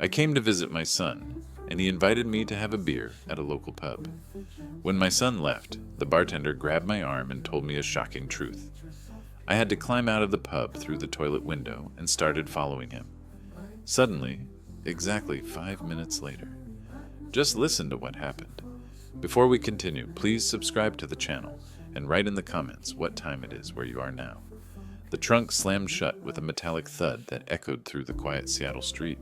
I came to visit my son, and he invited me to have a beer at a local pub. When my son left, the bartender grabbed my arm and told me a shocking truth. I had to climb out of the pub through the toilet window and started following him. Suddenly, exactly 5 minutes later. Just listen to what happened. Before we continue, please subscribe to the channel and write in the comments what time it is where you are now. The trunk slammed shut with a metallic thud that echoed through the quiet Seattle street.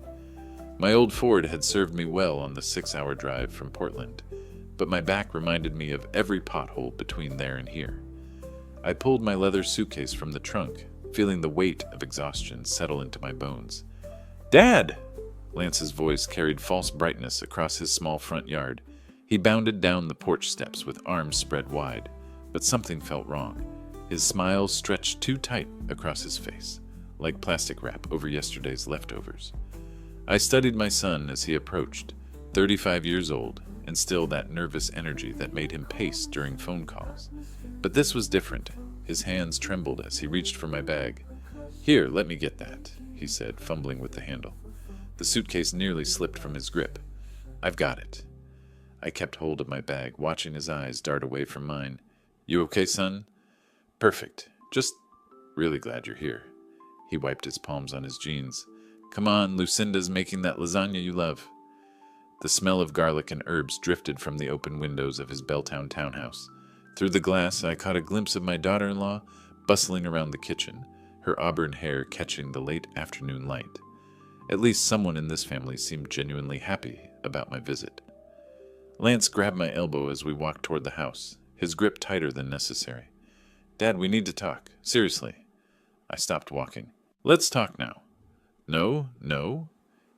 My old Ford had served me well on the 6-hour drive from Portland, but my back reminded me of every pothole between there and here. I pulled my leather suitcase from the trunk, feeling the weight of exhaustion settle into my bones. "Dad!" Lance's voice carried false brightness across his small front yard. He bounded down the porch steps with arms spread wide, but something felt wrong. His smile stretched too tight across his face, like plastic wrap over yesterday's leftovers. I studied my son as he approached, 35 years old, and still that nervous energy that made him pace during phone calls. But this was different. His hands trembled as he reached for my bag. "Here, let me get that," he said, fumbling with the handle. The suitcase nearly slipped from his grip. "I've got it." I kept hold of my bag, watching his eyes dart away from mine. "You okay, son?" "Perfect. Just really glad you're here." He wiped his palms on his jeans. "Come on, Lucinda's making that lasagna you love." The smell of garlic and herbs drifted from the open windows of his Belltown townhouse. Through the glass, I caught a glimpse of my daughter-in-law bustling around the kitchen, her auburn hair catching the late afternoon light. At least someone in this family seemed genuinely happy about my visit. Lance grabbed my elbow as we walked toward the house, his grip tighter than necessary. "Dad, we need to talk. Seriously." I stopped walking. "Let's talk now." "No, no."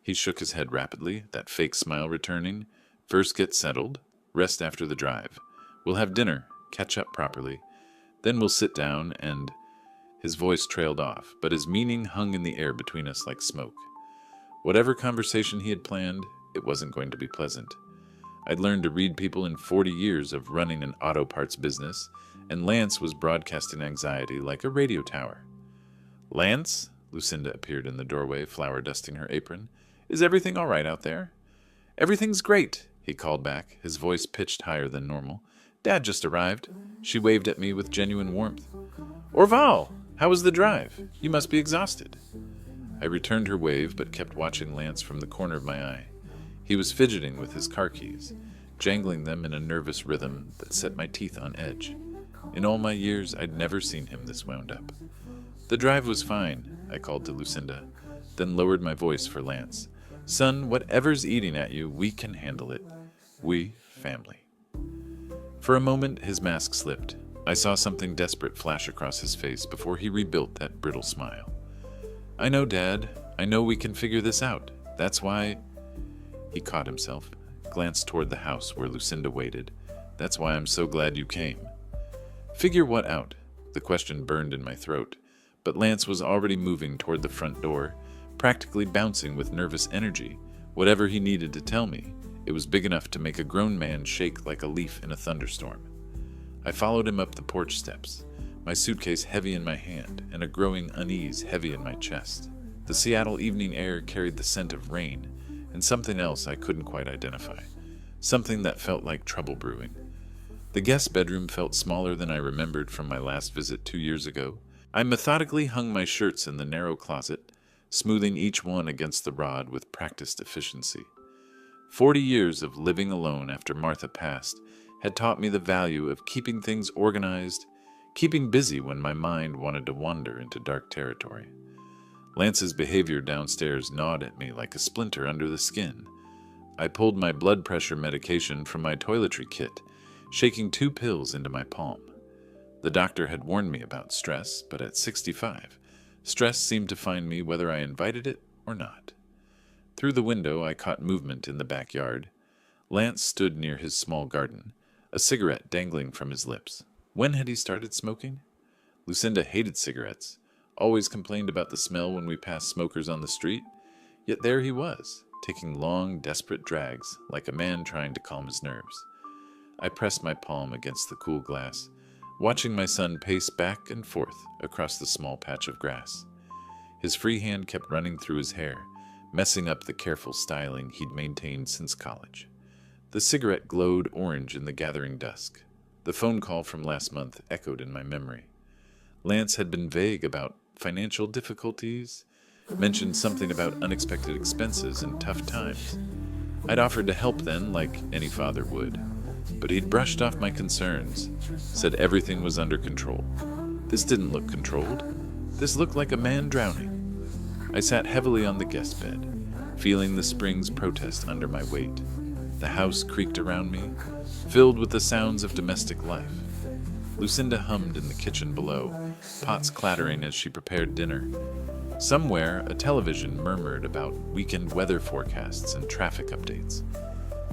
He shook his head rapidly, that fake smile returning. "First get settled. Rest after the drive. We'll have dinner, catch up properly. Then we'll sit down and—" His voice trailed off, but his meaning hung in the air between us like smoke. Whatever conversation he had planned, it wasn't going to be pleasant. I'd learned to read people in 40 years of running an auto parts business, and Lance was broadcasting anxiety like a radio tower. "Lance?" Lucinda appeared in the doorway, flour dusting her apron. "Is everything all right out there?" "Everything's great," he called back, his voice pitched higher than normal. "Dad just arrived." She waved at me with genuine warmth. "Orval, how was the drive? You must be exhausted." I returned her wave, but kept watching Lance from the corner of my eye. He was fidgeting with his car keys, jangling them in a nervous rhythm that set my teeth on edge. In all my years, I'd never seen him this wound up. "The drive was fine," I called to Lucinda, then lowered my voice for Lance. "Son, whatever's eating at you, we can handle it. We, family." For a moment, his mask slipped. I saw something desperate flash across his face before he rebuilt that brittle smile. "I know, Dad. I know we can figure this out. That's why—" He caught himself, glanced toward the house where Lucinda waited. "That's why I'm so glad you came." "Figure what out?" The question burned in my throat, but Lance was already moving toward the front door, practically bouncing with nervous energy. Whatever he needed to tell me, it was big enough to make a grown man shake like a leaf in a thunderstorm. I followed him up the porch steps, my suitcase heavy in my hand and a growing unease heavy in my chest. The Seattle evening air carried the scent of rain and something else I couldn't quite identify, something that felt like trouble brewing. The guest bedroom felt smaller than I remembered from my last visit 2 years ago. I methodically hung my shirts in the narrow closet, smoothing each one against the rod with practiced efficiency. 40 years of living alone after Martha passed had taught me the value of keeping things organized, keeping busy when my mind wanted to wander into dark territory. Lance's behavior downstairs gnawed at me like a splinter under the skin. I pulled my blood pressure medication from my toiletry kit, shaking 2 pills into my palm. The doctor had warned me about stress, but at 65, stress seemed to find me whether I invited it or not. Through the window, I caught movement in the backyard. Lance stood near his small garden, a cigarette dangling from his lips. When had he started smoking? Lucinda hated cigarettes, always complained about the smell when we passed smokers on the street. Yet there he was, taking long, desperate drags, like a man trying to calm his nerves. I pressed my palm against the cool glass, watching my son pace back and forth across the small patch of grass. His free hand kept running through his hair, messing up the careful styling he'd maintained since college. The cigarette glowed orange in the gathering dusk. The phone call from last month echoed in my memory. Lance had been vague about financial difficulties, mentioned something about unexpected expenses and tough times. I'd offered to help then, like any father would, but he'd brushed off my concerns, said everything was under control. This didn't look controlled. This looked like a man drowning. I sat heavily on the guest bed, feeling the spring's protest under my weight. The house creaked around me, filled with the sounds of domestic life. Lucinda hummed in the kitchen below, pots clattering as she prepared dinner. Somewhere, a television murmured about weekend weather forecasts and traffic updates.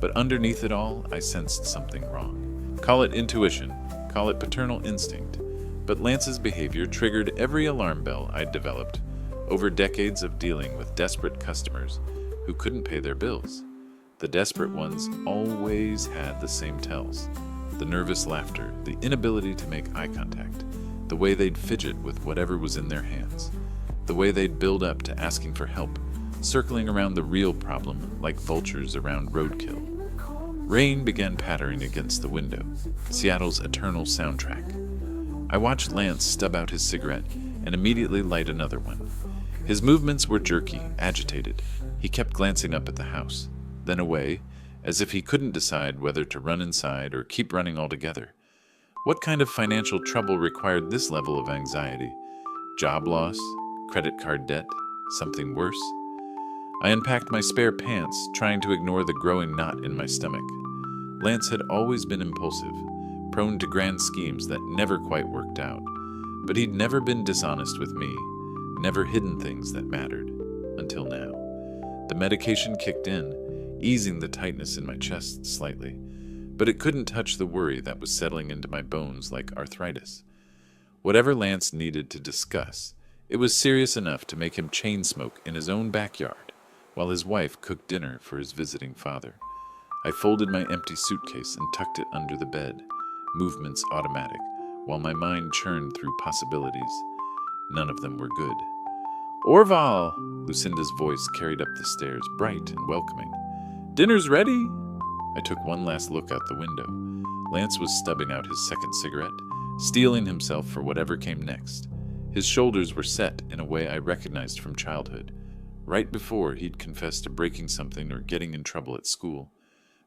But underneath it all, I sensed something wrong. Call it intuition, call it paternal instinct, but Lance's behavior triggered every alarm bell I'd developed over decades of dealing with desperate customers who couldn't pay their bills. The desperate ones always had the same tells. The nervous laughter, the inability to make eye contact, the way they'd fidget with whatever was in their hands, the way they'd build up to asking for help, circling around the real problem like vultures around roadkill. Rain began pattering against the window, Seattle's eternal soundtrack. I watched Lance stub out his cigarette and immediately light another one. His movements were jerky, agitated. He kept glancing up at the house, then away, as if he couldn't decide whether to run inside or keep running altogether. What kind of financial trouble required this level of anxiety? Job loss? Credit card debt? Something worse? I unpacked my spare pants, trying to ignore the growing knot in my stomach. Lance had always been impulsive, prone to grand schemes that never quite worked out. But he'd never been dishonest with me, never hidden things that mattered, until now. The medication kicked in, easing the tightness in my chest slightly, but it couldn't touch the worry that was settling into my bones like arthritis. Whatever Lance needed to discuss, it was serious enough to make him chain smoke in his own backyard while his wife cooked dinner for his visiting father. I folded my empty suitcase and tucked it under the bed, movements automatic, while my mind churned through possibilities. None of them were good. "Orval!" Lucinda's voice carried up the stairs, bright and welcoming. "Dinner's ready!" I took one last look out the window. Lance was stubbing out his second cigarette, steeling himself for whatever came next. His shoulders were set in a way I recognized from childhood, right before he'd confessed to breaking something or getting in trouble at school.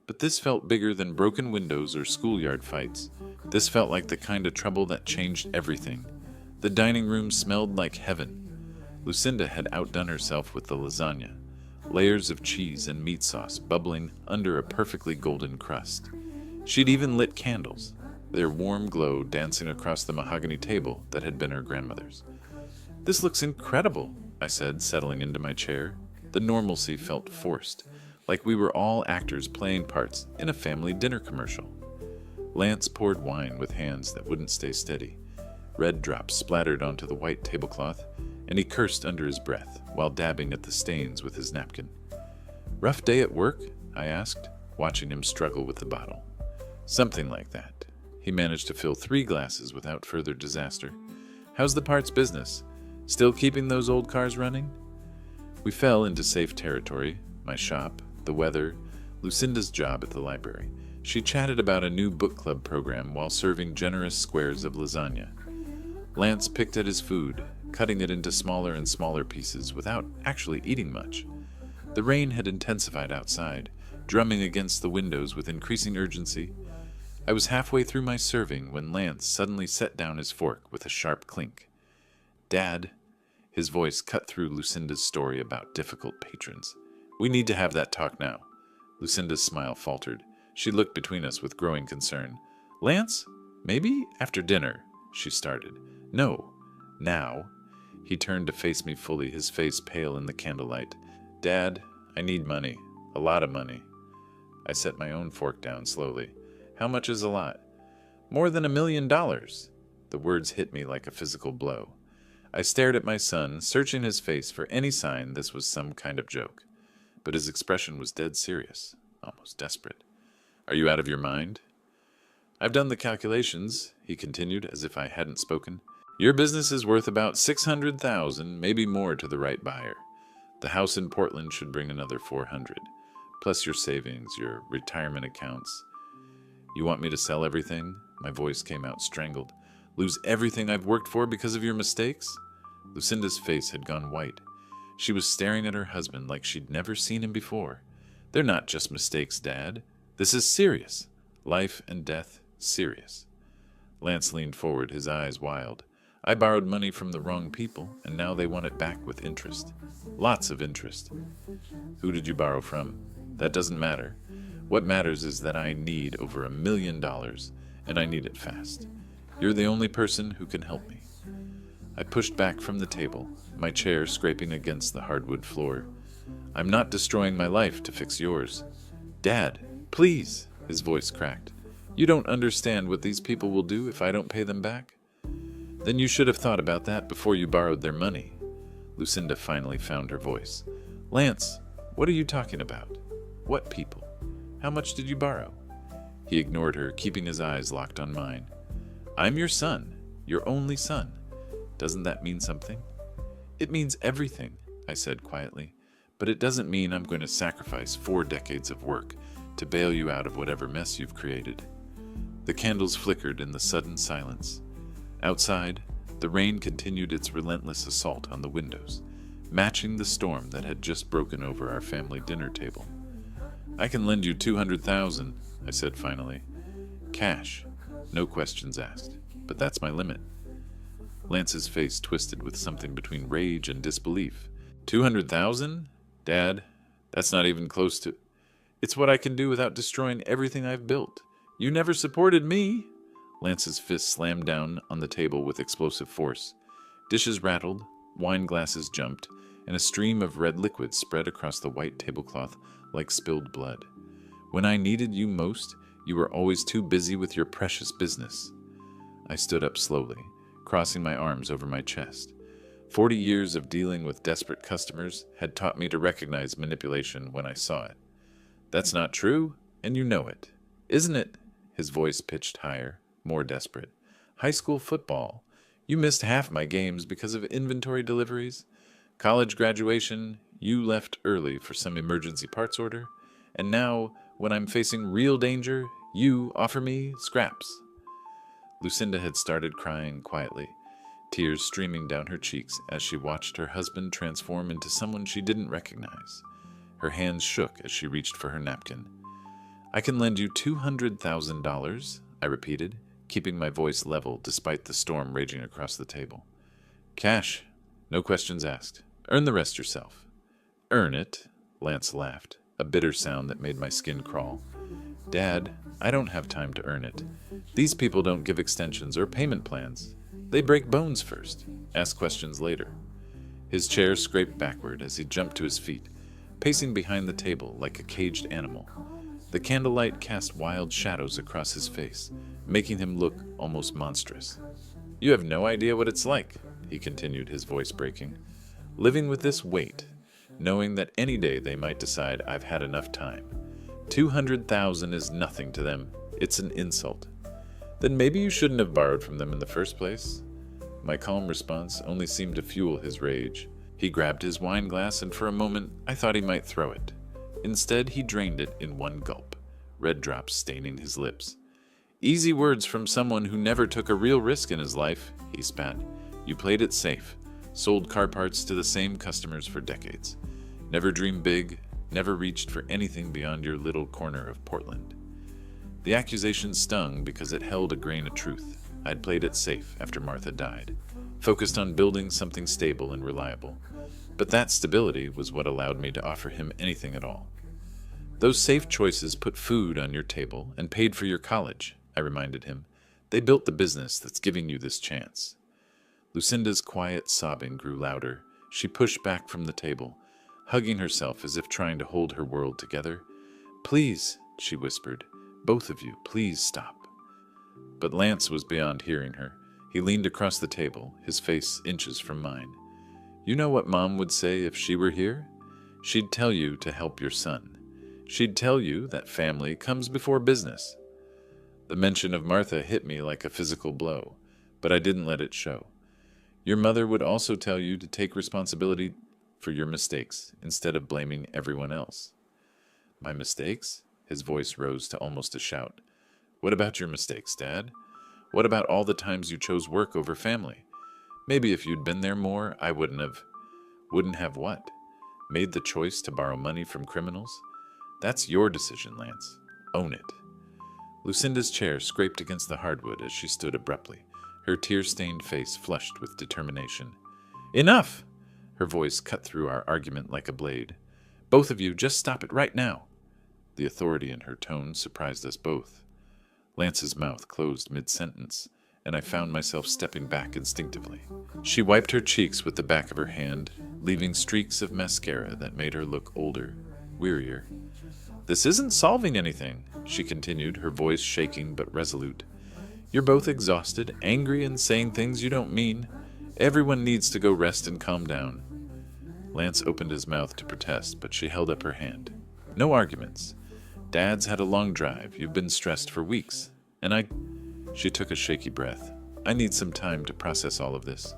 But this felt bigger than broken windows or schoolyard fights. This felt like the kind of trouble that changed everything. The dining room smelled like heaven. Lucinda had outdone herself with the lasagna, layers of cheese and meat sauce bubbling under a perfectly golden crust. She'd even lit candles, their warm glow dancing across the mahogany table that had been her grandmother's. "This looks incredible," I said, settling into my chair. The normalcy felt forced, like we were all actors playing parts in a family dinner commercial. Lance poured wine with hands that wouldn't stay steady. Red drops splattered onto the white tablecloth, and he cursed under his breath while dabbing at the stains with his napkin. "Rough day at work?" I asked, watching him struggle with the bottle. "Something like that." He managed to fill 3 glasses without further disaster. "How's the parts business? Still keeping those old cars running?" We fell into safe territory, my shop, the weather, Lucinda's job at the library. She chatted about a new book club program while serving generous squares of lasagna. Lance picked at his food, cutting it into smaller and smaller pieces without actually eating much. The rain had intensified outside, drumming against the windows with increasing urgency. I was halfway through my serving when Lance suddenly set down his fork with a sharp clink. "Dad," his voice cut through Lucinda's story about difficult patrons. "We need to have that talk now." Lucinda's smile faltered. She looked between us with growing concern. "Lance, maybe after dinner," she started. "No, now." He turned to face me fully, his face pale in the candlelight. "Dad, I need money. A lot of money." I set my own fork down slowly. "How much is a lot?" "More than $1 million. The words hit me like a physical blow. I stared at my son, searching his face for any sign this was some kind of joke. But his expression was dead serious, almost desperate. "Are you out of your mind?" "I've done the calculations," he continued, as if I hadn't spoken. "Your business is worth about $600,000, maybe more to the right buyer. The house in Portland should bring another 400, plus your savings, your retirement accounts. You want me to sell everything? My voice came out strangled. Lose everything I've worked for because of your mistakes? Lucinda's face had gone white. She was staring at her husband like she'd never seen him before. They're not just mistakes, Dad. This is serious. Life and death, serious. Lance leaned forward, his eyes wild. I borrowed money from the wrong people, and now they want it back with interest. Lots of interest. Who did you borrow from? That doesn't matter. What matters is that I need over $1 million, and I need it fast. You're the only person who can help me. I pushed back from the table, my chair scraping against the hardwood floor. I'm not destroying my life to fix yours. Dad, please, his voice cracked. You don't understand what these people will do if I don't pay them back? Then you should have thought about that before you borrowed their money. Lucinda finally found her voice. Lance, what are you talking about? What people? How much did you borrow? He ignored her, keeping his eyes locked on mine. I'm your son, your only son. Doesn't that mean something? It means everything, I said quietly, but it doesn't mean I'm going to sacrifice 4 decades of work to bail you out of whatever mess you've created. The candles flickered in the sudden silence. Outside, the rain continued its relentless assault on the windows, matching the storm that had just broken over our family dinner table. I can lend you $200,000, I said finally. Cash, no questions asked, but that's my limit. Lance's face twisted with something between rage and disbelief. $200,000? Dad, that's not even close to... It's what I can do without destroying everything I've built. You never supported me. Lance's fist slammed down on the table with explosive force. Dishes rattled, wine glasses jumped, and a stream of red liquid spread across the white tablecloth like spilled blood. When I needed you most, you were always too busy with your precious business. I stood up slowly, crossing my arms over my chest. 40 years of dealing with desperate customers had taught me to recognize manipulation when I saw it. That's not true, and you know it. Isn't it? His voice pitched higher, more desperate. High school football. You missed half my games because of inventory deliveries. College graduation, you left early for some emergency parts order. And now, when I'm facing real danger, you offer me scraps. Lucinda had started crying quietly, tears streaming down her cheeks as she watched her husband transform into someone she didn't recognize. Her hands shook as she reached for her napkin. I can lend you $200,000, I repeated, keeping my voice level despite the storm raging across the table. Cash, no questions asked. Earn the rest yourself. Earn it, Lance laughed, a bitter sound that made my skin crawl. Dad, I don't have time to earn it. These people don't give extensions or payment plans. They break bones first, ask questions later. His chair scraped backward as he jumped to his feet, pacing behind the table like a caged animal. The candlelight cast wild shadows across his face, making him look almost monstrous. You have no idea what it's like, he continued, his voice breaking. Living with this weight, knowing that any day they might decide I've had enough time. 200,000 is nothing to them. It's an insult. Then maybe you shouldn't have borrowed from them in the first place. My calm response only seemed to fuel his rage. He grabbed his wine glass, and for a moment I thought he might throw it. Instead, he drained it in one gulp, red drops staining his lips. Easy words from someone who never took a real risk in his life, he spat. You played it safe, sold car parts to the same customers for decades. Never dreamed big, never reached for anything beyond your little corner of Portland. The accusation stung because it held a grain of truth. I'd played it safe after Martha died, focused on building something stable and reliable. But that stability was what allowed me to offer him anything at all. Those safe choices put food on your table and paid for your college, I reminded him. They built the business that's giving you this chance. Lucinda's quiet sobbing grew louder. She pushed back from the table, hugging herself as if trying to hold her world together. Please, she whispered, both of you, please stop. But Lance was beyond hearing her. He leaned across the table, his face inches from mine. You know what Mom would say if she were here? She'd tell you to help your son. She'd tell you that family comes before business. The mention of Martha hit me like a physical blow, but I didn't let it show. Your mother would also tell you to take responsibility for your mistakes instead of blaming everyone else. My mistakes? His voice rose to almost a shout. What about your mistakes, Dad? What about all the times you chose work over family? Maybe if you'd been there more, I wouldn't have. Wouldn't have what? Made the choice to borrow money from criminals? That's your decision, Lance. Own it. Lucinda's chair scraped against the hardwood as she stood abruptly, her tear-stained face flushed with determination. Enough! Her voice cut through our argument like a blade. Both of you, just stop it right now. The authority in her tone surprised us both. Lance's mouth closed mid-sentence, and I found myself stepping back instinctively. She wiped her cheeks with the back of her hand, leaving streaks of mascara that made her look older, wearier. This isn't solving anything, she continued, her voice shaking but resolute. You're both exhausted, angry, and saying things you don't mean. Everyone needs to go rest and calm down. Lance opened his mouth to protest, but she held up her hand. No arguments. Dad's had a long drive. You've been stressed for weeks. She took a shaky breath. I need some time to process all of this.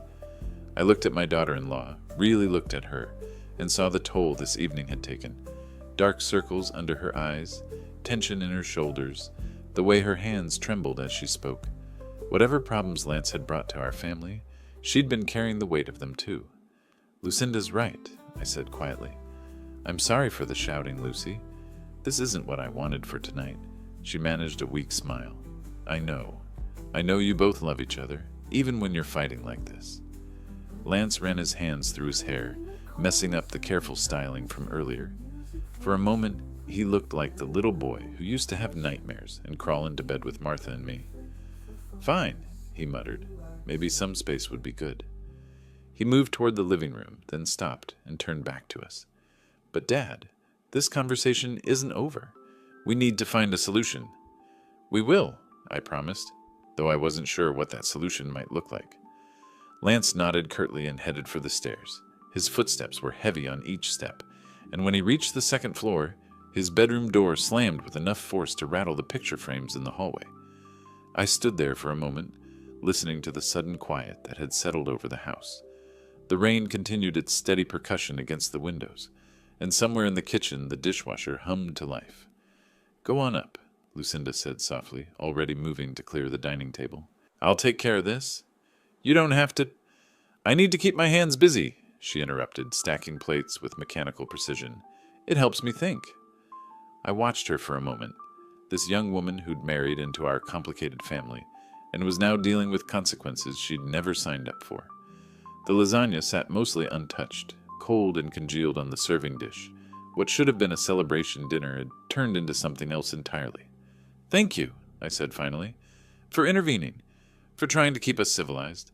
I looked at my daughter-in-law, really looked at her, and saw the toll this evening had taken. Dark circles under her eyes, tension in her shoulders, the way her hands trembled as she spoke. Whatever problems Lance had brought to our family, she'd been carrying the weight of them too. Lucinda's right, I said quietly. I'm sorry for the shouting, Lucy. This isn't what I wanted for tonight. She managed a weak smile. I know you both love each other, even when you're fighting like this. Lance ran his hands through his hair, messing up the careful styling from earlier. For a moment, he looked like the little boy who used to have nightmares and crawl into bed with Martha and me. Fine, he muttered. Maybe some space would be good. He moved toward the living room, then stopped and turned back to us. But Dad, this conversation isn't over. We need to find a solution. We will, I promised, though I wasn't sure what that solution might look like. Lance nodded curtly and headed for the stairs. His footsteps were heavy on each step, and when he reached the second floor, his bedroom door slammed with enough force to rattle the picture frames in the hallway. I stood there for a moment, listening to the sudden quiet that had settled over the house. The rain continued its steady percussion against the windows, and somewhere in the kitchen the dishwasher hummed to life. Go on up, Lucinda said softly, already moving to clear the dining table. I'll take care of this. You don't have to. I need to keep my hands busy, she interrupted, stacking plates with mechanical precision. It helps me think. I watched her for a moment, this young woman who'd married into our complicated family and was now dealing with consequences she'd never signed up for. The lasagna sat mostly untouched, cold and congealed on the serving dish. What should have been a celebration dinner had turned into something else entirely. Thank you, I said finally, for intervening, for trying to keep us civilized.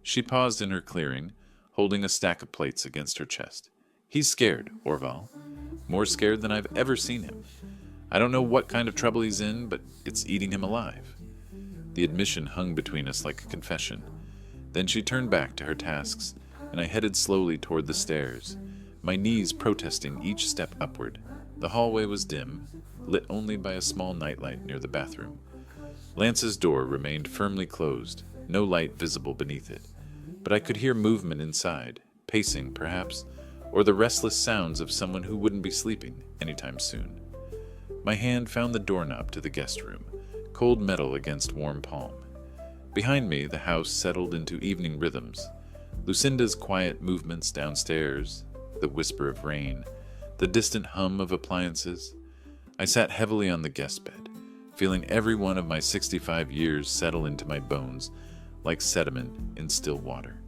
She paused in her clearing, holding a stack of plates against her chest. He's scared, Orval. More scared than I've ever seen him. I don't know what kind of trouble he's in, but it's eating him alive. The admission hung between us like a confession. Then she turned back to her tasks, and I headed slowly toward the stairs, my knees protesting each step upward. The hallway was dim, lit only by a small nightlight near the bathroom. Lance's door remained firmly closed, no light visible beneath it, but I could hear movement inside, pacing perhaps, or the restless sounds of someone who wouldn't be sleeping anytime soon. My hand found the doorknob to the guest room, cold metal against warm palm. Behind me, the house settled into evening rhythms. Lucinda's quiet movements downstairs, the whisper of rain, the distant hum of appliances. I sat heavily on the guest bed, feeling every one of my 65 years settle into my bones like sediment in still water.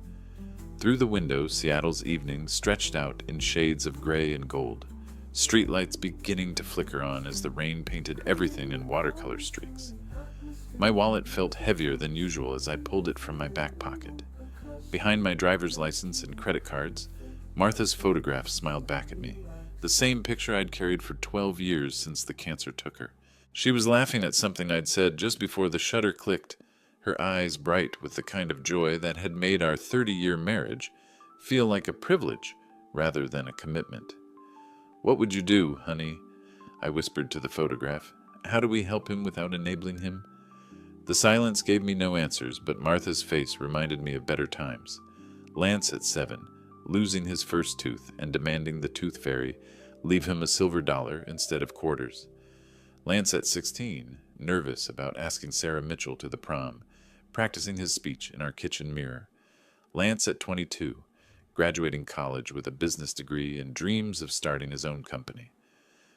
Through the window, Seattle's evening stretched out in shades of gray and gold, streetlights beginning to flicker on as the rain painted everything in watercolor streaks. My wallet felt heavier than usual as I pulled it from my back pocket. Behind my driver's license and credit cards, Martha's photograph smiled back at me, the same picture I'd carried for 12 years since the cancer took her. She was laughing at something I'd said just before the shutter clicked, her eyes bright with the kind of joy that had made our 30-year marriage feel like a privilege rather than a commitment. What would you do, honey? I whispered to the photograph. How do we help him without enabling him? The silence gave me no answers, but Martha's face reminded me of better times. Lance at 7, losing his first tooth and demanding the tooth fairy leave him a silver dollar instead of quarters. Lance at 16, nervous about asking Sarah Mitchell to the prom, practicing his speech in our kitchen mirror. Lance at 22, graduating college with a business degree and dreams of starting his own company.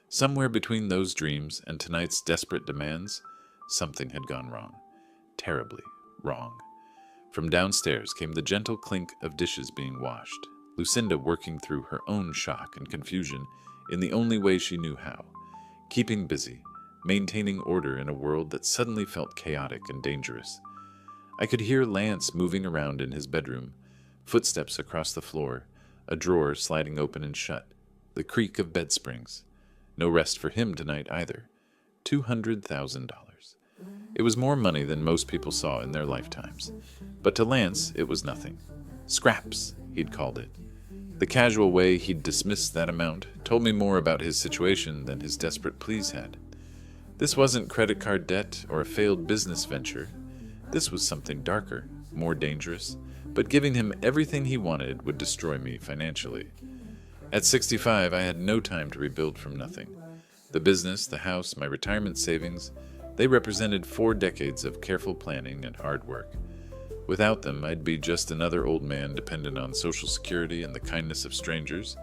Somewhere between those dreams and tonight's desperate demands, something had gone wrong. Terribly wrong. From downstairs came the gentle clink of dishes being washed, Lucinda working through her own shock and confusion in the only way she knew how, keeping busy, maintaining order in a world that suddenly felt chaotic and dangerous. I could hear Lance moving around in his bedroom, footsteps across the floor, a drawer sliding open and shut, the creak of bed springs. No rest for him tonight either. $200,000. It was more money than most people saw in their lifetimes. But to Lance, it was nothing. Scraps, he'd called it. The casual way he'd dismissed that amount told me more about his situation than his desperate pleas had. This wasn't credit card debt or a failed business venture. This was something darker, more dangerous, but giving him everything he wanted would destroy me financially. At 65, I had no time to rebuild from nothing. The business, the house, my retirement savings, they represented 4 decades of careful planning and hard work. Without them, I'd be just another old man dependent on Social Security and the kindness of strangers.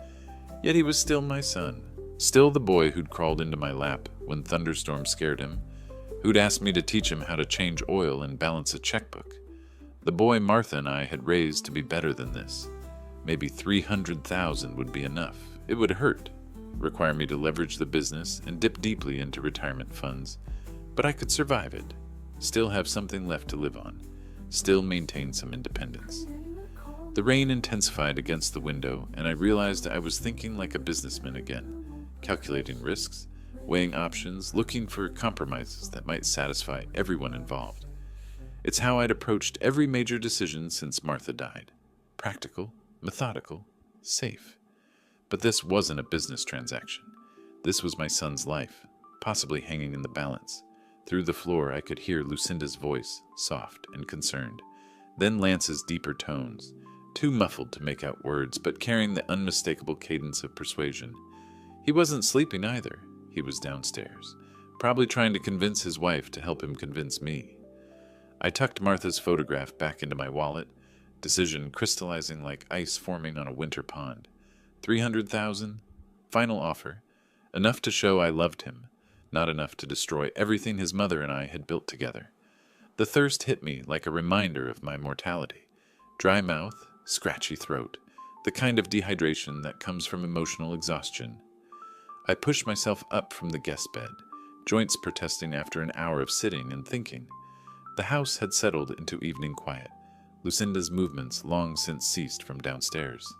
Yet he was still my son, still the boy who'd crawled into my lap when thunderstorms scared him, who'd asked me to teach him how to change oil and balance a checkbook. The boy Martha and I had raised to be better than this. Maybe $300,000 would be enough. It would hurt, require me to leverage the business and dip deeply into retirement funds. But I could survive it, still have something left to live on, still maintain some independence. The rain intensified against the window, and I realized I was thinking like a businessman again, calculating risks, weighing options, looking for compromises that might satisfy everyone involved. It's how I'd approached every major decision since Martha died. Practical, methodical, safe. But this wasn't a business transaction. This was my son's life, possibly hanging in the balance. Through the floor, I could hear Lucinda's voice, soft and concerned. Then Lance's deeper tones, too muffled to make out words, but carrying the unmistakable cadence of persuasion. He wasn't sleeping either. He was downstairs, probably trying to convince his wife to help him convince me. I tucked Martha's photograph back into my wallet, decision crystallizing like ice forming on a winter pond. $300,000, final offer, enough to show I loved him, not enough to destroy everything his mother and I had built together. The thirst hit me like a reminder of my mortality. Dry mouth, scratchy throat, the kind of dehydration that comes from emotional exhaustion. I pushed myself up from the guest bed, joints protesting after an hour of sitting and thinking. The house had settled into evening quiet. Lucinda's movements long since ceased from downstairs.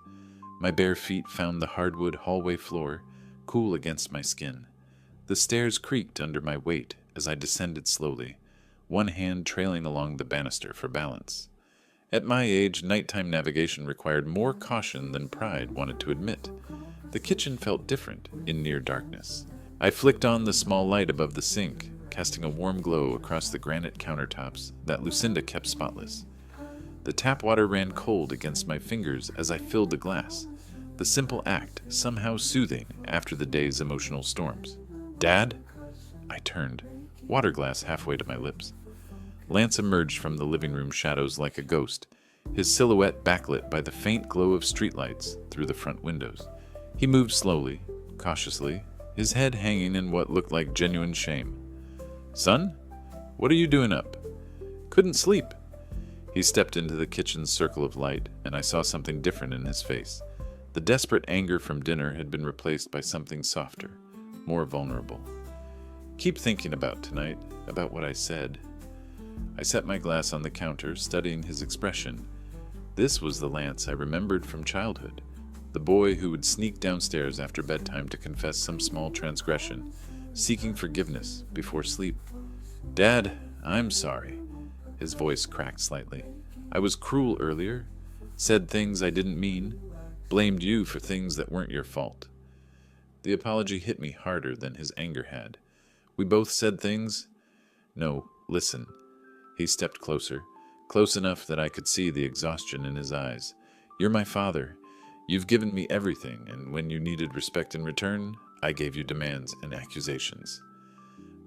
My bare feet found the hardwood hallway floor, cool against my skin. The stairs creaked under my weight as I descended slowly, one hand trailing along the banister for balance. At my age, nighttime navigation required more caution than pride wanted to admit. The kitchen felt different in near darkness. I flicked on the small light above the sink, casting a warm glow across the granite countertops that Lucinda kept spotless. The tap water ran cold against my fingers as I filled the glass, the simple act somehow soothing after the day's emotional storms. "Dad?" I turned, water glass halfway to my lips. Lance emerged from the living room shadows like a ghost, his silhouette backlit by the faint glow of streetlights through the front windows. He moved slowly, cautiously, his head hanging in what looked like genuine shame. "Son, what are you doing up?" "Couldn't sleep." He stepped into the kitchen's circle of light, and I saw something different in his face. The desperate anger from dinner had been replaced by something softer, more vulnerable. "Keep thinking about tonight, about what I said." I set my glass on the counter, studying his expression. This was the Lance I remembered from childhood, the boy who would sneak downstairs after bedtime to confess some small transgression, seeking forgiveness before sleep. "Dad, I'm sorry." His voice cracked slightly. "I was cruel earlier, said things I didn't mean, blamed you for things that weren't your fault." The apology hit me harder than his anger had. "We both said things." "No, listen." He stepped closer, close enough that I could see the exhaustion in his eyes. "You're my father. You've given me everything, and when you needed respect in return, I gave you demands and accusations.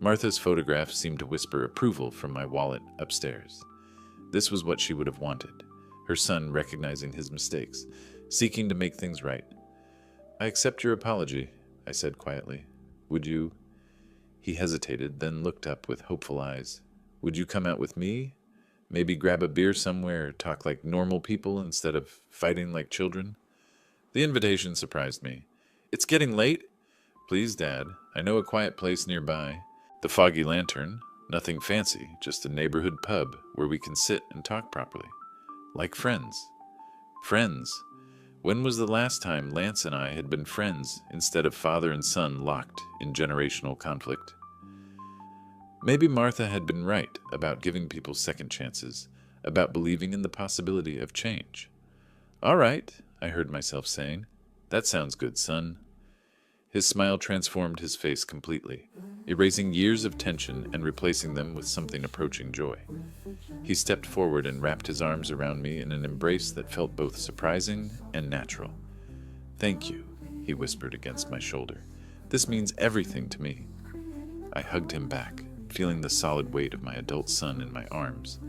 Martha's photograph seemed to whisper approval from my wallet upstairs. This was what she would have wanted, her son recognizing his mistakes, seeking to make things right. I accept your apology, I said quietly. Would you? He hesitated, then looked up with hopeful eyes. Would you come out with me? Maybe grab a beer somewhere, talk like normal people instead of fighting like children? The invitation surprised me. It's getting late? Please, Dad. I know a quiet place nearby. The Foggy Lantern. Nothing fancy, just a neighborhood pub where we can sit and talk properly. Like friends. Friends. When was the last time Lance and I had been friends instead of father and son locked in generational conflict? Maybe Martha had been right about giving people second chances, about believing in the possibility of change. All right, I heard myself saying. That sounds good, son. His smile transformed his face completely, erasing years of tension and replacing them with something approaching joy. He stepped forward and wrapped his arms around me in an embrace that felt both surprising and natural. Thank you, he whispered against my shoulder. This means everything to me. I hugged him back, feeling the solid weight of my adult son in my arms.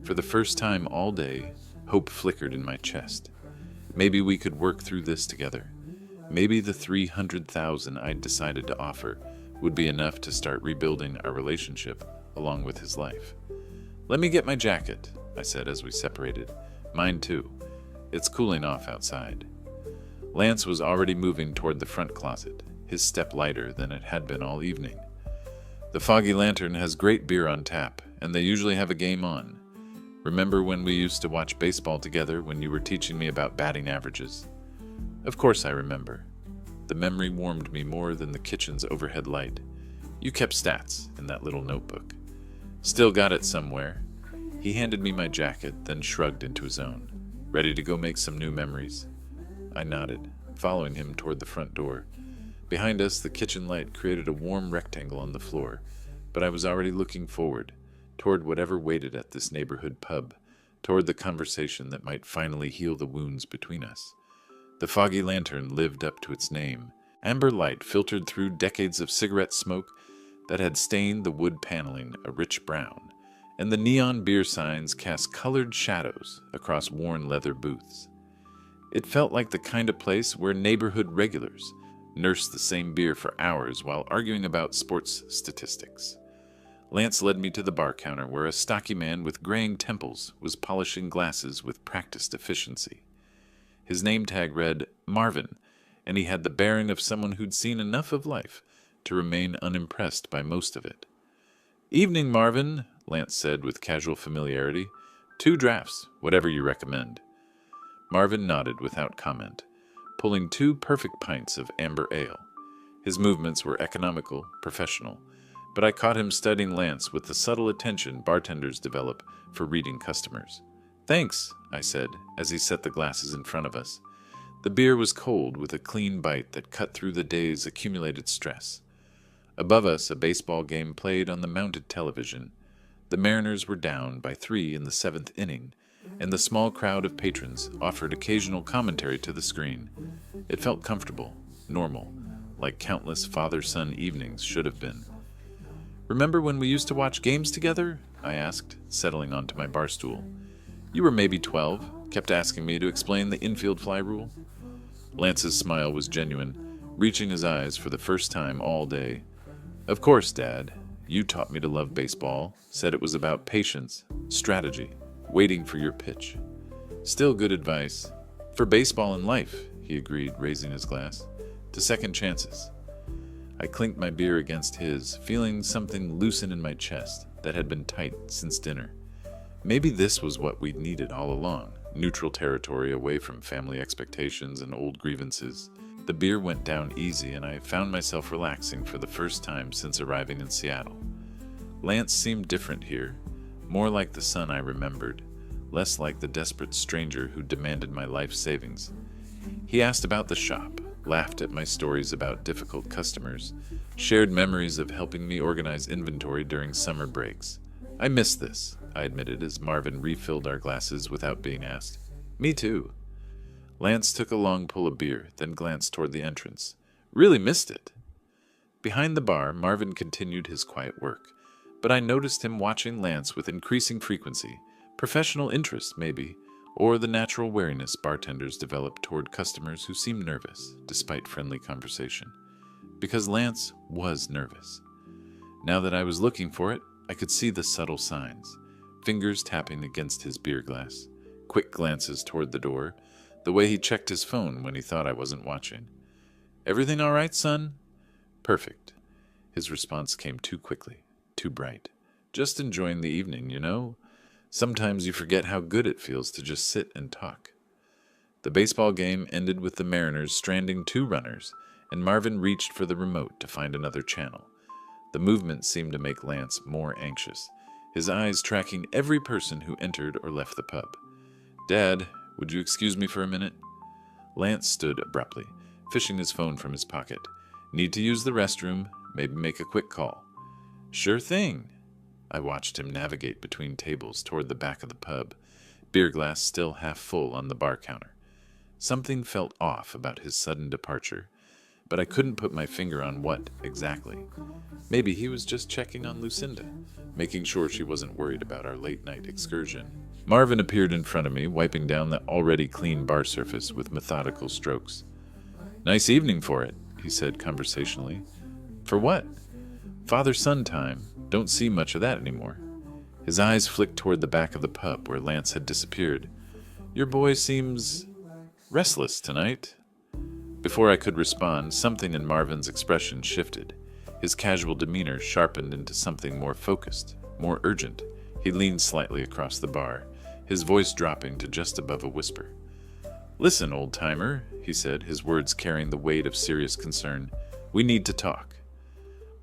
For the first time all day, hope flickered in my chest. Maybe we could work through this together. Maybe the $300,000 I'd decided to offer would be enough to start rebuilding our relationship along with his life. Let me get my jacket, I said as we separated. Mine too. It's cooling off outside. Lance was already moving toward the front closet, his step lighter than it had been all evening. The Foggy Lantern has great beer on tap, and they usually have a game on. Remember when we used to watch baseball together when you were teaching me about batting averages? Of course I remember. The memory warmed me more than the kitchen's overhead light. You kept stats in that little notebook. Still got it somewhere. He handed me my jacket, then shrugged into his own. Ready to go make some new memories? I nodded, following him toward the front door. Behind us, the kitchen light created a warm rectangle on the floor, but I was already looking forward, toward whatever waited at this neighborhood pub, toward the conversation that might finally heal the wounds between us. The Foggy Lantern lived up to its name. Amber light filtered through decades of cigarette smoke that had stained the wood paneling a rich brown, and the neon beer signs cast colored shadows across worn leather booths. It felt like the kind of place where neighborhood regulars nursed the same beer for hours while arguing about sports statistics. Lance led me to the bar counter where a stocky man with graying temples was polishing glasses with practiced efficiency. His name tag read Marvin, and he had the bearing of someone who'd seen enough of life to remain unimpressed by most of it. Evening, Marvin, Lance said with casual familiarity. 2 drafts, whatever you recommend. Marvin nodded without comment, pulling 2 perfect pints of amber ale. His movements were economical, professional, but I caught him studying Lance with the subtle attention bartenders develop for reading customers. Thanks, I said, as he set the glasses in front of us. The beer was cold with a clean bite that cut through the day's accumulated stress. Above us, a baseball game played on the mounted television. The Mariners were down by 3 in the 7th inning, and the small crowd of patrons offered occasional commentary to the screen. It felt comfortable, normal, like countless father-son evenings should have been. Remember when we used to watch games together? I asked, settling onto my bar stool. You were maybe 12, kept asking me to explain the infield fly rule. Lance's smile was genuine, reaching his eyes for the first time all day. Of course, Dad. You taught me to love baseball, said it was about patience, strategy, waiting for your pitch. Still good advice. For baseball and life, he agreed, raising his glass. To second chances. I clinked my beer against his, feeling something loosen in my chest that had been tight since dinner. Maybe this was what we'd needed all along, neutral territory away from family expectations and old grievances. The beer went down easy, and I found myself relaxing for the first time since arriving in Seattle. Lance seemed different here, more like the son I remembered, less like the desperate stranger who demanded my life savings. He asked about the shop, laughed at my stories about difficult customers, shared memories of helping me organize inventory during summer breaks. I miss this, I admitted as Marvin refilled our glasses without being asked. Me too. Lance took a long pull of beer, then glanced toward the entrance. Really missed it. Behind the bar, Marvin continued his quiet work, but I noticed him watching Lance with increasing frequency, professional interest maybe, or the natural wariness bartenders develop toward customers who seem nervous, despite friendly conversation. Because Lance was nervous. Now that I was looking for it, I could see the subtle signs. Fingers tapping against his beer glass, quick glances toward the door, the way he checked his phone when he thought I wasn't watching. "Everything all right, son?" "Perfect." His response came too quickly, too bright. "Just enjoying the evening, you know? Sometimes you forget how good it feels to just sit and talk." The baseball game ended with the Mariners stranding 2 runners, and Marvin reached for the remote to find another channel. The movement seemed to make Lance more anxious, his eyes tracking every person who entered or left the pub. "Dad, would you excuse me for a minute?" Lance stood abruptly, fishing his phone from his pocket. "Need to use the restroom, maybe make a quick call." "Sure thing." I watched him navigate between tables toward the back of the pub, beer glass still half full on the bar counter. Something felt off about his sudden departure, but I couldn't put my finger on what exactly. Maybe he was just checking on Lucinda, making sure she wasn't worried about our late-night excursion. Marvin appeared in front of me, wiping down the already clean bar surface with methodical strokes. "Nice evening for it," he said conversationally. "For what?" "Father-son time. Don't see much of that anymore." His eyes flicked toward the back of the pub where Lance had disappeared. "Your boy seems restless tonight." Before I could respond, something in Marvin's expression shifted. His casual demeanor sharpened into something more focused, more urgent. He leaned slightly across the bar, his voice dropping to just above a whisper. "Listen, old-timer," he said, his words carrying the weight of serious concern. "We need to talk."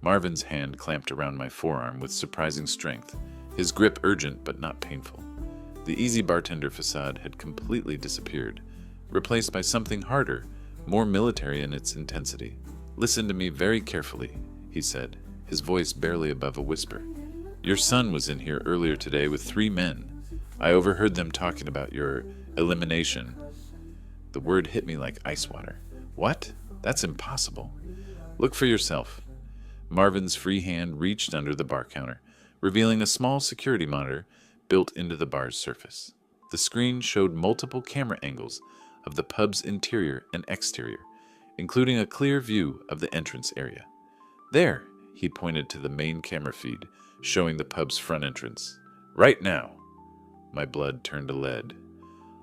Marvin's hand clamped around my forearm with surprising strength, his grip urgent but not painful. The easy bartender facade had completely disappeared, replaced by something harder, more military in its intensity. "Listen to me very carefully," he said, his voice barely above a whisper. "Your son was in here earlier today with 3 men. I overheard them talking about your elimination." The word hit me like ice water. "What? That's impossible." "Look for yourself." Marvin's free hand reached under the bar counter, revealing a small security monitor built into the bar's surface. The screen showed multiple camera angles of the pub's interior and exterior, including a clear view of the entrance area. "There," he pointed to the main camera feed, showing the pub's front entrance. "Right now." My blood turned to lead.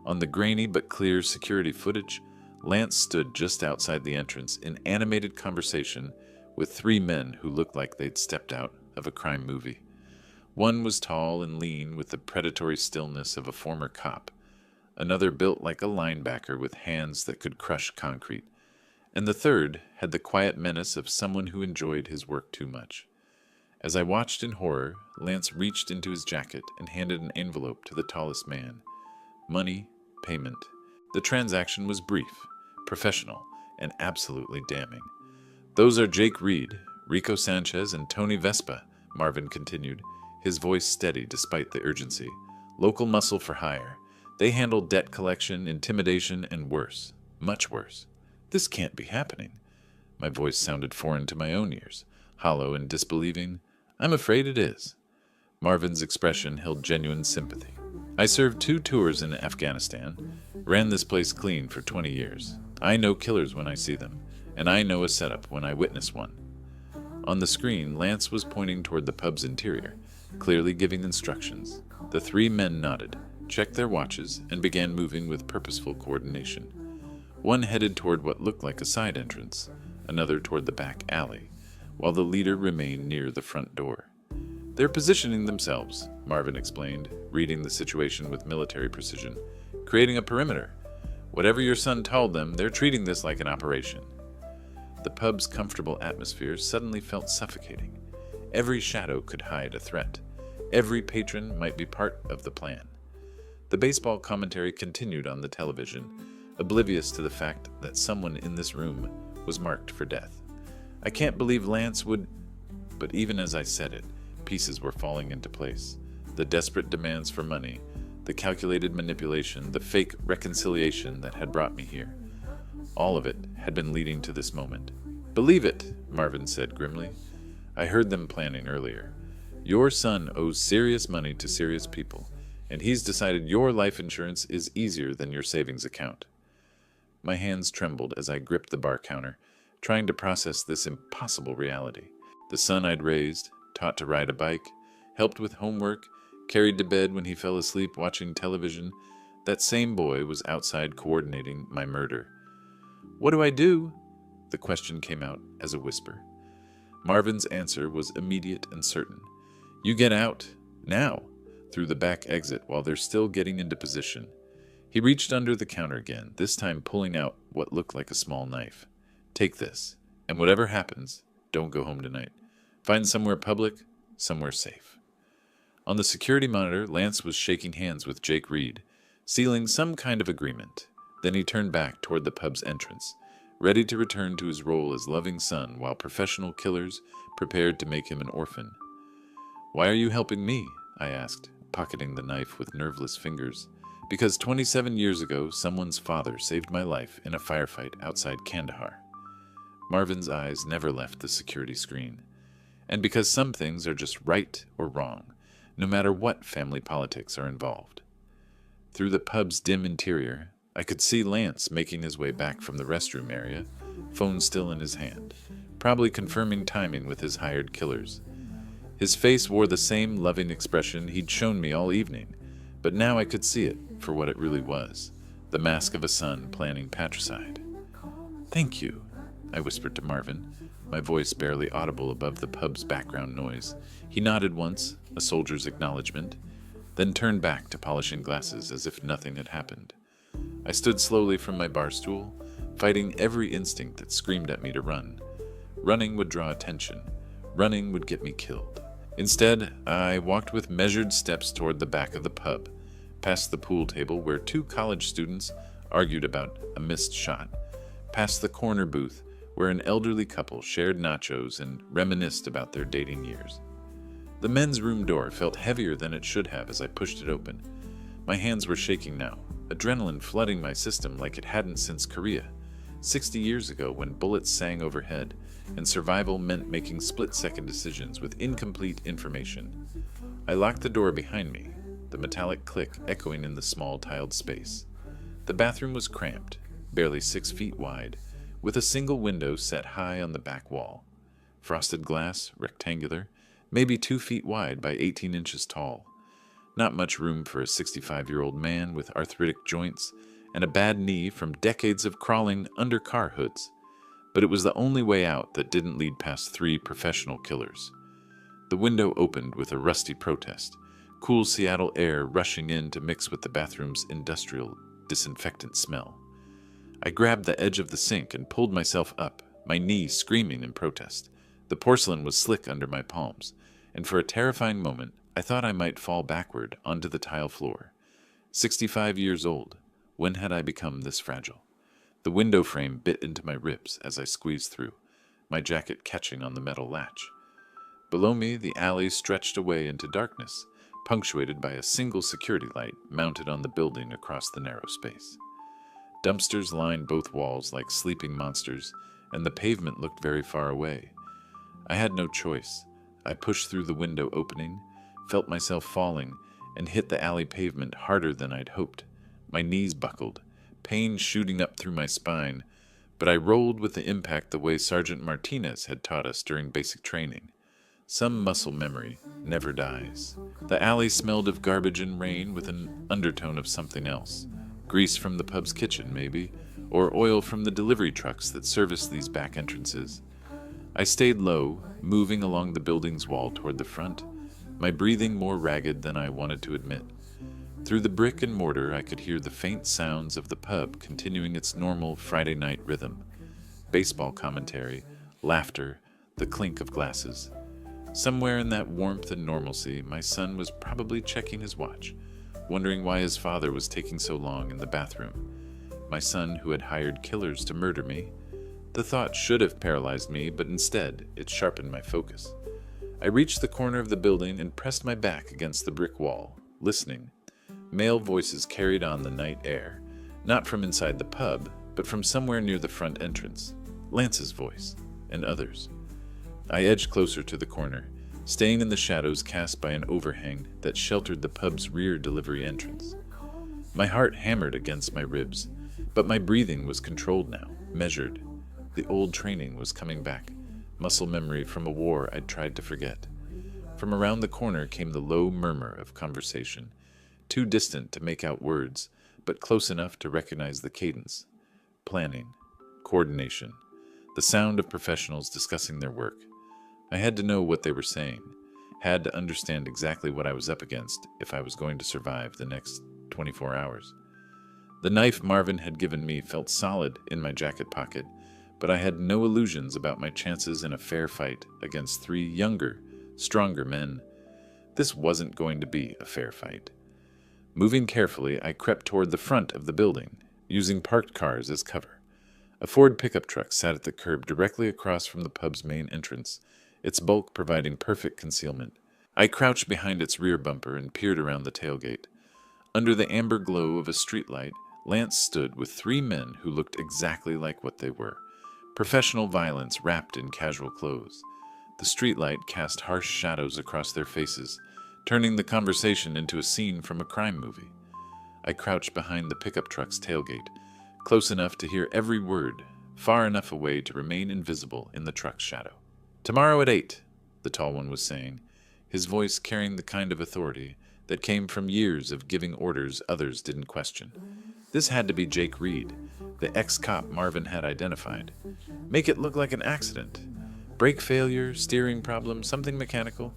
On the grainy but clear security footage, Lance stood just outside the entrance in animated conversation with 3 men who looked like they'd stepped out of a crime movie. One was tall and lean with the predatory stillness of a former cop. Another built like a linebacker with hands that could crush concrete. And the third had the quiet menace of someone who enjoyed his work too much. As I watched in horror, Lance reached into his jacket and handed an envelope to the tallest man. Money, payment. The transaction was brief, professional, and absolutely damning. "Those are Jake Reed, Rico Sanchez, and Tony Vespa," Marvin continued, his voice steady despite the urgency. "Local muscle for hire. They handle debt collection, intimidation, and worse. Much worse." "This can't be happening." My voice sounded foreign to my own ears, hollow and disbelieving. "I'm afraid it is." Marvin's expression held genuine sympathy. "I served 2 tours in Afghanistan, ran this place clean for 20 years. I know killers when I see them, and I know a setup when I witness one." On the screen, Lance was pointing toward the pub's interior, clearly giving instructions. The 3 men nodded, checked their watches, and began moving with purposeful coordination. One headed toward what looked like a side entrance, another toward the back alley, while the leader remained near the front door. "They're positioning themselves," Marvin explained, reading the situation with military precision, "creating a perimeter. Whatever your son told them, they're treating this like an operation." The pub's comfortable atmosphere suddenly felt suffocating. Every shadow could hide a threat. Every patron might be part of the plan. The baseball commentary continued on the television, oblivious to the fact that someone in this room was marked for death. "I can't believe Lance would..." But even as I said it, pieces were falling into place. The desperate demands for money, the calculated manipulation, the fake reconciliation that had brought me here. All of it had been leading to this moment. "Believe it," Marvin said grimly. "I heard them planning earlier. Your son owes serious money to serious people, and he's decided your life insurance is easier than your savings account." My hands trembled as I gripped the bar counter, trying to process this impossible reality. The son I'd raised, taught to ride a bike, helped with homework, carried to bed when he fell asleep watching television, that same boy was outside coordinating my murder. "What do I do?" The question came out as a whisper. Marvin's answer was immediate and certain. "You get out, now, through the back exit while they're still getting into position." He reached under the counter again, this time pulling out what looked like a small knife. "Take this, and whatever happens, don't go home tonight. Find somewhere public, somewhere safe." On the security monitor, Lance was shaking hands with Jake Reed, sealing some kind of agreement. Then he turned back toward the pub's entrance, ready to return to his role as loving son while professional killers prepared to make him an orphan. "Why are you helping me?" I asked, pocketing the knife with nerveless fingers. "Because 27 years ago, someone's father saved my life in a firefight outside Kandahar." Marvin's eyes never left the security screen. "And because some things are just right or wrong, no matter what family politics are involved." Through the pub's dim interior, I could see Lance making his way back from the restroom area, phone still in his hand, probably confirming timing with his hired killers. His face wore the same loving expression he'd shown me all evening, but now I could see it for what it really was, the mask of a son planning patricide. "Thank you," I whispered to Marvin, my voice barely audible above the pub's background noise. He nodded once, a soldier's acknowledgement, then turned back to polishing glasses as if nothing had happened. I stood slowly from my bar stool, fighting every instinct that screamed at me to run. Running would draw attention. Running would get me killed. Instead, I walked with measured steps toward the back of the pub, past the pool table where two college students argued about a missed shot, past the corner booth where an elderly couple shared nachos and reminisced about their dating years. The men's room door felt heavier than it should have as I pushed it open. My hands were shaking now, adrenaline flooding my system like it hadn't since Korea, 60 years ago when bullets sang overhead and survival meant making split-second decisions with incomplete information. I locked the door behind me, the metallic click echoing in the small tiled space. The bathroom was cramped, barely 6 feet wide, with a single window set high on the back wall. Frosted glass, rectangular, maybe 2 feet wide by 18 inches tall. Not much room for a 65-year-old man with arthritic joints and a bad knee from decades of crawling under car hoods. But it was the only way out that didn't lead past 3 professional killers. The window opened with a rusty protest, cool Seattle air rushing in to mix with the bathroom's industrial disinfectant smell. I grabbed the edge of the sink and pulled myself up, my knee screaming in protest. The porcelain was slick under my palms, and for a terrifying moment, I thought I might fall backward onto the tile floor. 65 years old, when had I become this fragile? The window frame bit into my ribs as I squeezed through, my jacket catching on the metal latch. Below me, the alley stretched away into darkness, punctuated by a single security light mounted on the building across the narrow space. Dumpsters lined both walls like sleeping monsters, and the pavement looked very far away. I had no choice. I pushed through the window opening, felt myself falling, and hit the alley pavement harder than I'd hoped. My knees buckled, pain shooting up through my spine, but I rolled with the impact the way Sergeant Martinez had taught us during basic training. Some muscle memory never dies. The alley smelled of garbage and rain with an undertone of something else. Grease from the pub's kitchen, maybe, or oil from the delivery trucks that serviced these back entrances. I stayed low, moving along the building's wall toward the front, my breathing more ragged than I wanted to admit. Through the brick and mortar, I could hear the faint sounds of the pub continuing its normal Friday night rhythm. Baseball commentary, laughter, the clink of glasses. Somewhere in that warmth and normalcy, my son was probably checking his watch, wondering why his father was taking so long in the bathroom. My son who had hired killers to murder me. The thought should have paralyzed me, but instead, it sharpened my focus. I reached the corner of the building and pressed my back against the brick wall, listening. Male voices carried on the night air, not from inside the pub, but from somewhere near the front entrance. Lance's voice, and others. I edged closer to the corner, staying in the shadows cast by an overhang that sheltered the pub's rear delivery entrance. My heart hammered against my ribs, but my breathing was controlled now, measured. The old training was coming back, muscle memory from a war I'd tried to forget. From around the corner came the low murmur of conversation, too distant to make out words, but close enough to recognize the cadence. Planning, coordination, the sound of professionals discussing their work. I had to know what they were saying, had to understand exactly what I was up against if I was going to survive the next 24 hours. The knife Marvin had given me felt solid in my jacket pocket, but I had no illusions about my chances in a fair fight against 3 younger, stronger men. This wasn't going to be a fair fight. Moving carefully, I crept toward the front of the building, using parked cars as cover. A Ford pickup truck sat at the curb directly across from the pub's main entrance, its bulk providing perfect concealment. I crouched behind its rear bumper and peered around the tailgate. Under the amber glow of a streetlight, Lance stood with 3 men who looked exactly like what they were. Professional violence wrapped in casual clothes. The streetlight cast harsh shadows across their faces, turning the conversation into a scene from a crime movie. I crouched behind the pickup truck's tailgate, close enough to hear every word, far enough away to remain invisible in the truck's shadow. "Tomorrow at 8, the tall one was saying, his voice carrying the kind of authority that came from years of giving orders others didn't question. This had to be Jake Reed, the ex-cop Marvin had identified. Make it look like an accident. Brake failure, steering problem, something mechanical.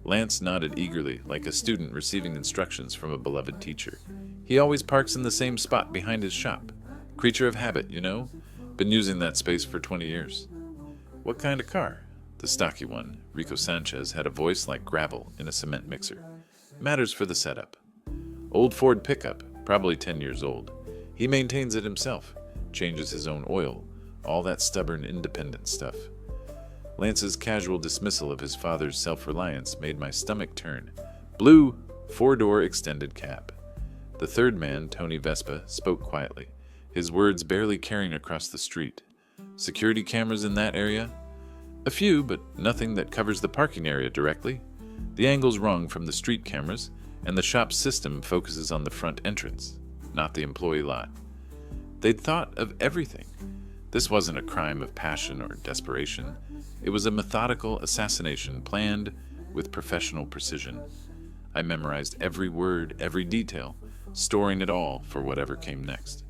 Lance nodded eagerly, like a student receiving instructions from a beloved teacher. He always parks in the same spot behind his shop. Creature of habit, you know? Been using that space for 20 years. What kind of car? The stocky one, Rico Sanchez, had a voice like gravel in a cement mixer. Matters for the setup. Old Ford pickup, probably 10 years old. He maintains it himself, changes his own oil, all that stubborn independent stuff. Lance's casual dismissal of his father's self-reliance made my stomach turn. Blue, 4-door extended cab. The third man, Tony Vespa, spoke quietly, his words barely carrying across the street. Security cameras in that area? A few, but nothing that covers the parking area directly. The angle's wrong from the street cameras, and the shop's system focuses on the front entrance, not the employee lot. They'd thought of everything. This wasn't a crime of passion or desperation. It was a methodical assassination planned with professional precision. I memorized every word, every detail, storing it all for whatever came next.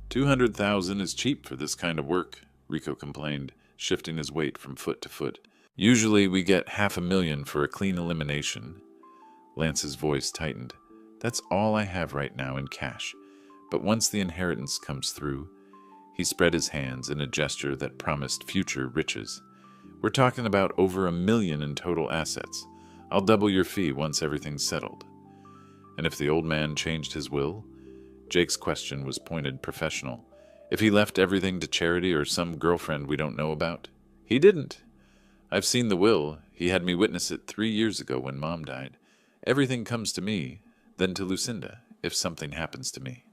$200,000 is cheap for this kind of work, Rico complained, shifting his weight from foot to foot. Usually we get $500,000 for a clean elimination. Lance's voice tightened. That's all I have right now in cash. But once the inheritance comes through, he spread his hands in a gesture that promised future riches. We're talking about over $1 million in total assets. I'll double your fee once everything's settled. And if the old man changed his will? Jake's question was pointed, professional. If he left everything to charity or some girlfriend we don't know about? He didn't. I've seen the will. He had me witness it 3 years ago when Mom died. Everything comes to me, then to Lucinda, if something happens to me.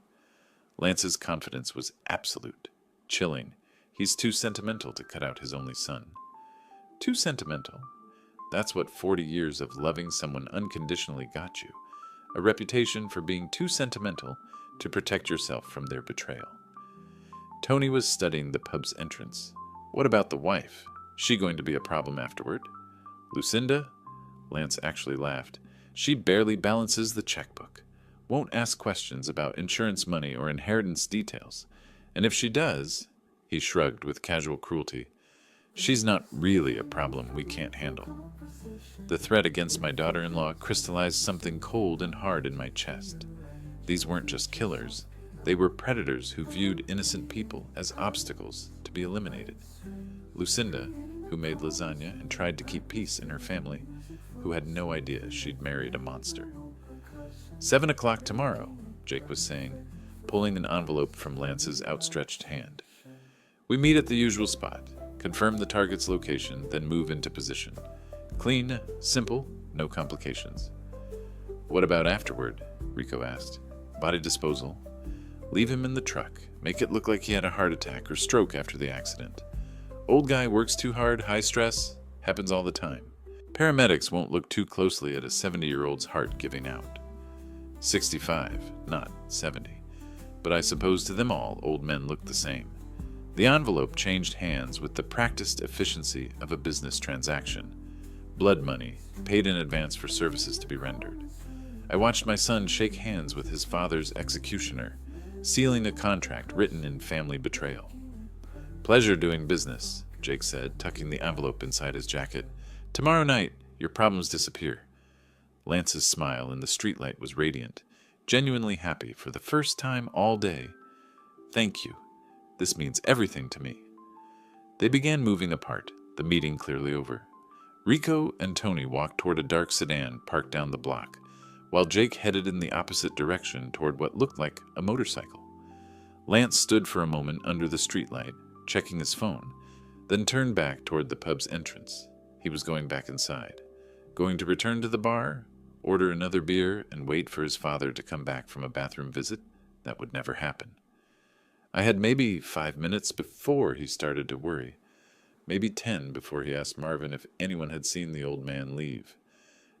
Lance's confidence was absolute, chilling. He's too sentimental to cut out his only son. Too sentimental. That's what 40 years of loving someone unconditionally got you. A reputation for being too sentimental to protect yourself from their betrayal. Tony was studying the pub's entrance. What about the wife? She going to be a problem afterward? Lucinda? Lance actually laughed. She barely balances the checkbook. Won't ask questions about insurance money or inheritance details. And if she does, he shrugged with casual cruelty, she's not really a problem we can't handle. The threat against my daughter-in-law crystallized something cold and hard in my chest. These weren't just killers. They were predators who viewed innocent people as obstacles to be eliminated. Lucinda, who made lasagna and tried to keep peace in her family, who had no idea she'd married a monster. 7 o'clock tomorrow, Jake was saying, pulling an envelope from Lance's outstretched hand. We meet at the usual spot, confirm the target's location, then move into position. Clean, simple, no complications. What about afterward? Rico asked. Body disposal. Leave him in the truck. Make it look like he had a heart attack or stroke after the accident. Old guy works too hard, high stress, happens all the time. Paramedics won't look too closely at a 70-year-old's heart giving out. 65, not 70. But I suppose to them all, old men look the same. The envelope changed hands with the practiced efficiency of a business transaction. Blood money, paid in advance for services to be rendered. I watched my son shake hands with his father's executioner, sealing a contract written in family betrayal. Pleasure doing business, Jake said, tucking the envelope inside his jacket. Tomorrow night, your problems disappear. Lance's smile in the streetlight was radiant, genuinely happy for the first time all day. Thank you. This means everything to me. They began moving apart, the meeting clearly over. Rico and Tony walked toward a dark sedan parked down the block, while Jake headed in the opposite direction toward what looked like a motorcycle. Lance stood for a moment under the streetlight, checking his phone, then turned back toward the pub's entrance. He was going back inside. Going to return to the bar, order another beer, and wait for his father to come back from a bathroom visit? That would never happen. I had maybe 5 minutes before he started to worry. Maybe 10 before he asked Marvin if anyone had seen the old man leave.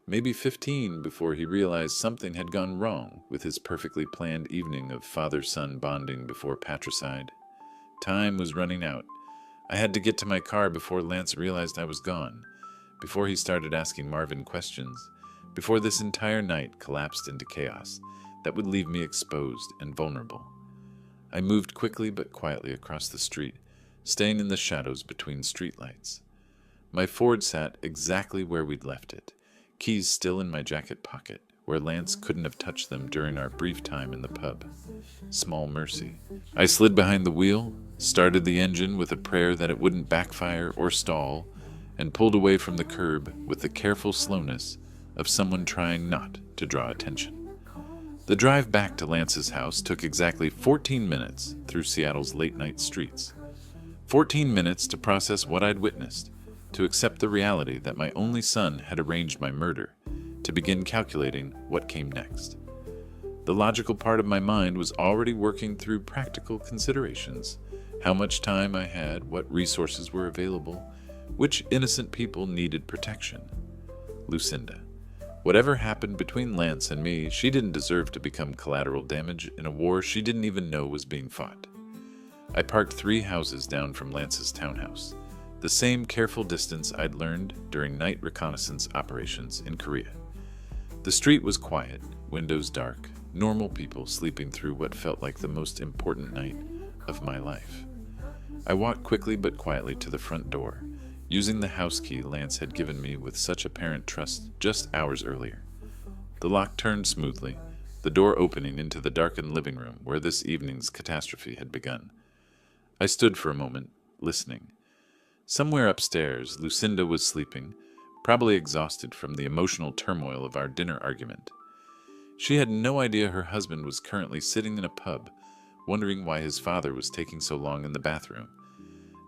Maybe 15 before he realized something had gone wrong with his perfectly planned evening of father-son bonding before patricide. Time was running out. I had to get to my car before Lance realized I was gone, before he started asking Marvin questions, before this entire night collapsed into chaos that would leave me exposed and vulnerable. I moved quickly but quietly across the street, staying in the shadows between streetlights. My Ford sat exactly where we'd left it, keys still in my jacket pocket, where Lance couldn't have touched them during our brief time in the pub. Small mercy. I slid behind the wheel, started the engine with a prayer that it wouldn't backfire or stall, and pulled away from the curb with the careful slowness of someone trying not to draw attention. The drive back to Lance's house took exactly 14 minutes through Seattle's late-night streets. 14 minutes to process what I'd witnessed, to accept the reality that my only son had arranged my murder, to begin calculating what came next. The logical part of my mind was already working through practical considerations, how much time I had, what resources were available, which innocent people needed protection. Lucinda. Whatever happened between Lance and me, she didn't deserve to become collateral damage in a war she didn't even know was being fought. I parked 3 houses down from Lance's townhouse, the same careful distance I'd learned during night reconnaissance operations in Korea. The street was quiet, windows dark, normal people sleeping through what felt like the most important night of my life. I walked quickly but quietly to the front door, using the house key Lance had given me with such apparent trust just hours earlier. The lock turned smoothly, the door opening into the darkened living room where this evening's catastrophe had begun. I stood for a moment, listening. Somewhere upstairs, Lucinda was sleeping, probably exhausted from the emotional turmoil of our dinner argument. She had no idea her husband was currently sitting in a pub, wondering why his father was taking so long in the bathroom.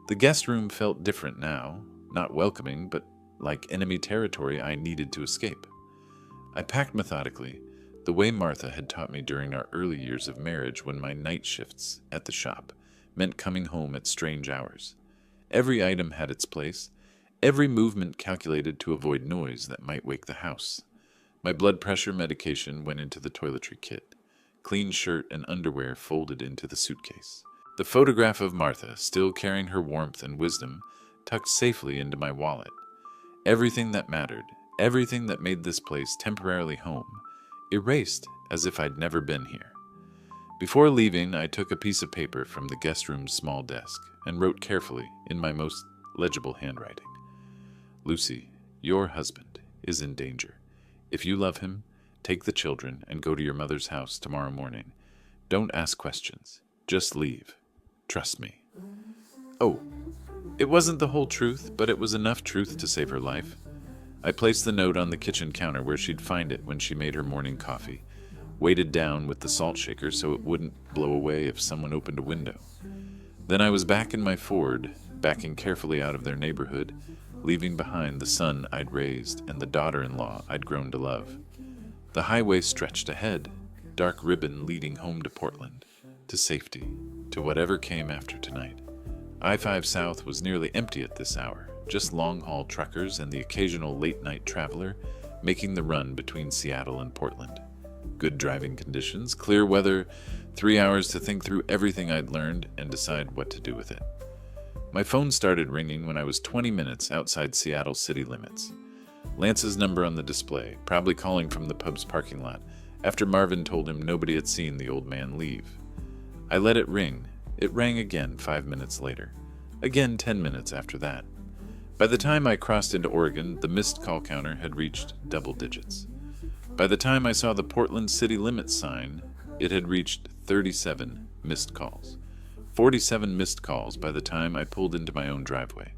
The guest room felt different now, not welcoming, but like enemy territory I needed to escape. I packed methodically, the way Martha had taught me during our early years of marriage when my night shifts at the shop meant coming home at strange hours. Every item had its place, every movement calculated to avoid noise that might wake the house. My blood pressure medication went into the toiletry kit, clean shirt and underwear folded into the suitcase. The photograph of Martha, still carrying her warmth and wisdom, tucked safely into my wallet. Everything that mattered, everything that made this place temporarily home, erased as if I'd never been here. Before leaving, I took a piece of paper from the guest room's small desk and wrote carefully in my most legible handwriting. Lucy, your husband is in danger. If you love him, take the children and go to your mother's house tomorrow morning. Don't ask questions. Just leave. Trust me. Oh, it wasn't the whole truth, but it was enough truth to save her life. I placed the note on the kitchen counter where she'd find it when she made her morning coffee, weighted down with the salt shaker so it wouldn't blow away if someone opened a window. Then I was back in my Ford, backing carefully out of their neighborhood, leaving behind the son I'd raised and the daughter-in-law I'd grown to love. The highway stretched ahead, dark ribbon leading home to Portland, to safety, to whatever came after tonight. I-5 South was nearly empty at this hour, just long-haul truckers and the occasional late-night traveler making the run between Seattle and Portland. Good driving conditions, clear weather, 3 hours to think through everything I'd learned and decide what to do with it. My phone started ringing when I was 20 minutes outside Seattle city limits. Lance's number on the display, probably calling from the pub's parking lot, after Marvin told him nobody had seen the old man leave. I let it ring. It rang again 5 minutes later. Again 10 minutes after that. By the time I crossed into Oregon, the missed call counter had reached double digits. By the time I saw the Portland city limits sign, it had reached 37 missed calls. 47 missed calls by the time I pulled into my own driveway.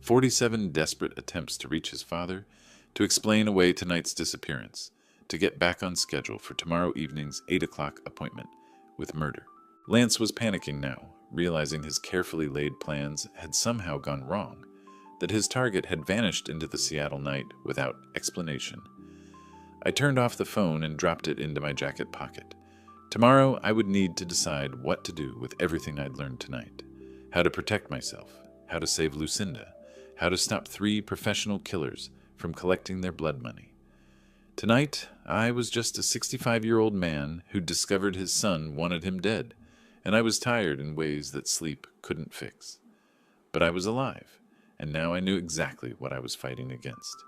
47 desperate attempts to reach his father, to explain away tonight's disappearance, to get back on schedule for tomorrow evening's 8 o'clock appointment with murder. Lance was panicking now, realizing his carefully laid plans had somehow gone wrong, that his target had vanished into the Seattle night without explanation. I turned off the phone and dropped it into my jacket pocket. Tomorrow I would need to decide what to do with everything I'd learned tonight. How to protect myself, how to save Lucinda, how to stop 3 professional killers from collecting their blood money. Tonight, I was just a 65-year-old man who discovered his son wanted him dead, and I was tired in ways that sleep couldn't fix. But I was alive, and now I knew exactly what I was fighting against.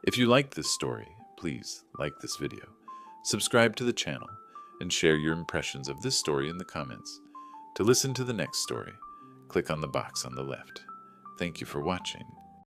If you liked this story, please like this video, subscribe to the channel, and share your impressions of this story in the comments. To listen to the next story, click on the box on the left. Thank you for watching,